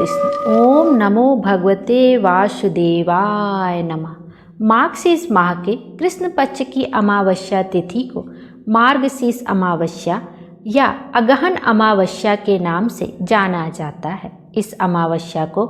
कृष्ण। ओम नमो भगवते वासुदेवाय नमः। मार्गशीर्ष माह के कृष्ण पक्ष की अमावस्या तिथि को मार्गशीर्ष अमावस्या या अगहन अमावस्या के नाम से जाना जाता है। इस अमावस्या को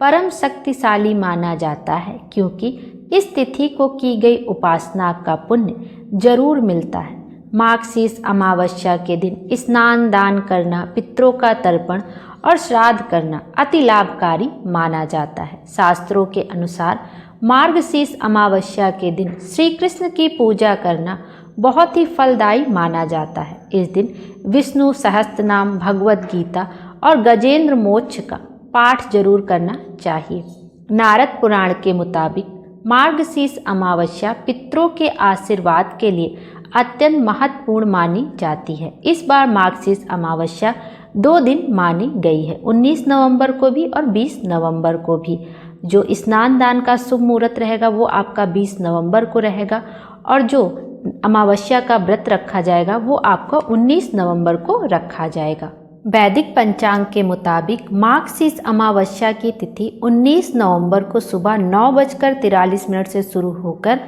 परम शक्तिशाली माना जाता है क्योंकि इस तिथि को की गई उपासना का पुण्य जरूर मिलता है। मार्गशीर्ष अमावस्या के दिन स्नान दान करना, पितरों का तर्पण और श्राद्ध करना अति लाभकारी माना जाता है। शास्त्रों के अनुसार मार्गशीर्ष अमावस्या के दिन श्री कृष्ण की पूजा करना बहुत ही फलदायी माना जाता है। इस दिन विष्णु सहस्त्रनाम, भगवद गीता और गजेंद्र मोक्ष का पाठ जरूर करना चाहिए। नारद पुराण के मुताबिक मार्गशीर्ष अमावस्या पितरों के आशीर्वाद के लिए अत्यंत महत्वपूर्ण मानी जाती है। इस बार मार्गशीर्ष अमावस्या 2 दिन मानी गई है, 19 नवंबर को भी और 20 नवंबर को भी। जो स्नान दान का शुभ मुहूर्त रहेगा वो आपका 20 नवंबर को रहेगा और जो अमावस्या का व्रत रखा जाएगा वो आपका 19 नवंबर को रखा जाएगा। वैदिक पंचांग के मुताबिक मार्गशीर्ष अमावस्या की तिथि 19 नवंबर को सुबह 9:43 से शुरू होकर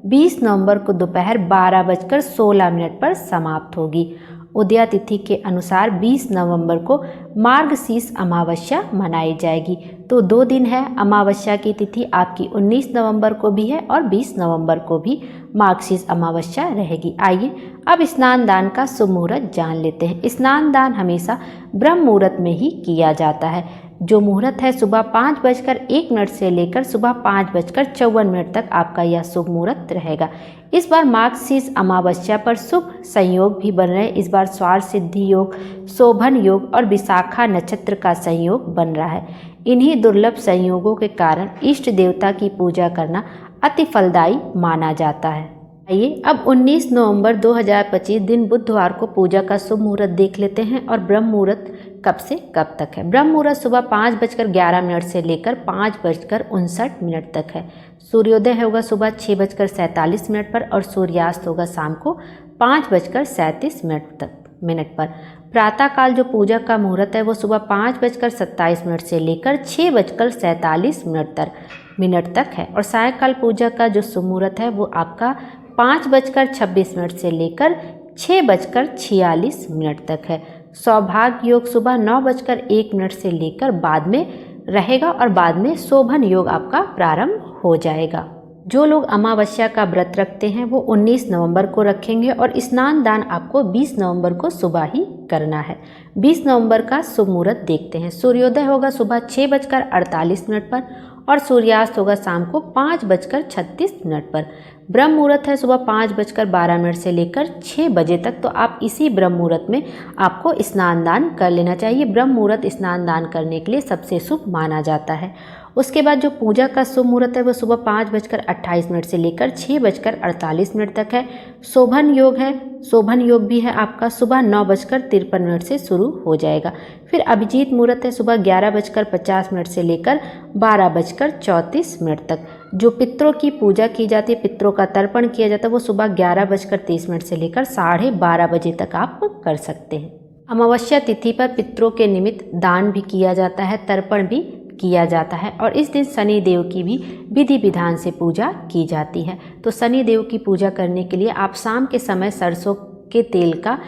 20 नवंबर को दोपहर 12:16 पर समाप्त होगी। उदया तिथि के अनुसार 20 नवंबर को मार्गशीर्ष अमावस्या मनाई जाएगी। तो 2 दिन है, अमावस्या की तिथि आपकी 19 नवंबर को भी है और 20 नवंबर को भी मार्गशीर्ष अमावस्या रहेगी। आइए अब स्नान दान का शुभ मुहूर्त जान लेते हैं। स्नान दान हमेशा ब्रह्म मुहूर्त में ही किया जाता है। जो मुहूर्त है सुबह 5:01 से लेकर सुबह 5:54 तक आपका यह शुभ मुहूर्त रहेगा। इस बार मार्गशीर्ष अमावस्या पर शुभ संयोग भी बन रहे हैं। इस बार स्वार्थ सिद्धि योग, शोभन योग और विशाखा नक्षत्र का संयोग बन रहा है। इन्हीं दुर्लभ संयोगों के कारण इष्ट देवता की पूजा करना अति फलदायी माना जाता है। आइए अब 19 नवंबर 2025 दिन बुधवार को पूजा का शुभ मुहूर्त देख लेते हैं और ब्रह्म मुहूर्त कब से कब तक है। ब्रह्म मुहूर्त सुबह 5:11 से लेकर 5:59 तक है। सूर्योदय होगा सुबह 6:47 पर और सूर्यास्त होगा शाम को 5:37 पर। प्रातःकाल जो पूजा का मुहूर्त है वो सुबह 5:27 से लेकर 6:47 तक है और सायंकाल पूजा का जो शुभ मुहूर्त है वो आपका 5:26 से लेकर 6:46 तक है। सौभाग्य योग सुबह 9:01 से लेकर बाद में रहेगा और बाद में शोभन योग आपका प्रारंभ हो जाएगा। जो लोग अमावस्या का व्रत रखते हैं वो 19 नवंबर को रखेंगे और स्नान दान आपको 20 नवंबर को सुबह ही करना है। 20 नवंबर का शुभ मुहूर्त देखते हैं। सूर्योदय होगा सुबह 6:48 पर और सूर्यास्त होगा शाम को 5:36 पर। ब्रह्म मुहूर्त है सुबह 5:12 से लेकर 6 बजे तक। तो आप इसी ब्रह्म मुहूर्त में आपको स्नान दान कर लेना चाहिए। ब्रह्म मुहूर्त स्नान दान करने के लिए सबसे शुभ माना जाता है। उसके बाद जो पूजा का शुभ मुहूर्त है वो सुबह 5:28 से लेकर 6:48 तक है। शोभन योग है, शोभन योग भी है आपका सुबह 9:53 से शुरू हो जाएगा। फिर अभिजीत मुहूर्त है सुबह 11:50 से लेकर 12:34 तक। जो पितरों की पूजा की जाती है, पितरों का तर्पण किया जाता है वो सुबह 11:30 से लेकर 12:30 बजे तक आप कर सकते हैं। अमावस्या तिथि पर पितरों के निमित्त दान भी किया जाता है, तर्पण भी किया जाता है और इस दिन शनि देव की भी विधि विधान से पूजा की जाती है। तो शनि देव की पूजा करने के लिए आप शाम के समय सरसों के तेल का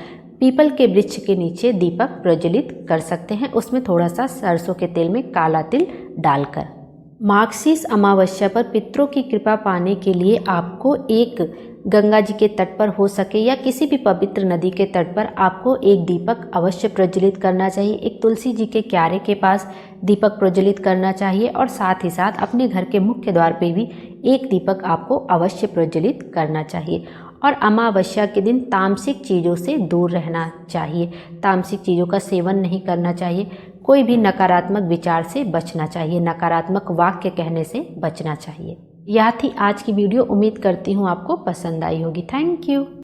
पीपल के वृक्ष के नीचे दीपक प्रज्वलित कर सकते हैं, उसमें थोड़ा सा सरसों के तेल में काला तिल डालकर। मार्गशीर्ष अमावस्या पर पितरों की कृपा पाने के लिए आपको एक गंगा जी के तट पर हो सके या किसी भी पवित्र नदी के तट पर आपको एक दीपक अवश्य प्रज्वलित करना चाहिए। एक तुलसी जी के क्यारे के पास दीपक प्रज्वलित करना चाहिए और साथ ही साथ अपने घर के मुख्य द्वार पे भी एक दीपक आपको अवश्य प्रज्वलित करना चाहिए। और अमावस्या के दिन तामसिक चीज़ों से दूर रहना चाहिए, तामसिक चीज़ों का सेवन नहीं करना चाहिए। कोई भी नकारात्मक विचार से बचना चाहिए, नकारात्मक वाक्य कहने से बचना चाहिए। यह थी आज की वीडियो। उम्मीद करती हूँ आपको पसंद आई होगी। Thank you.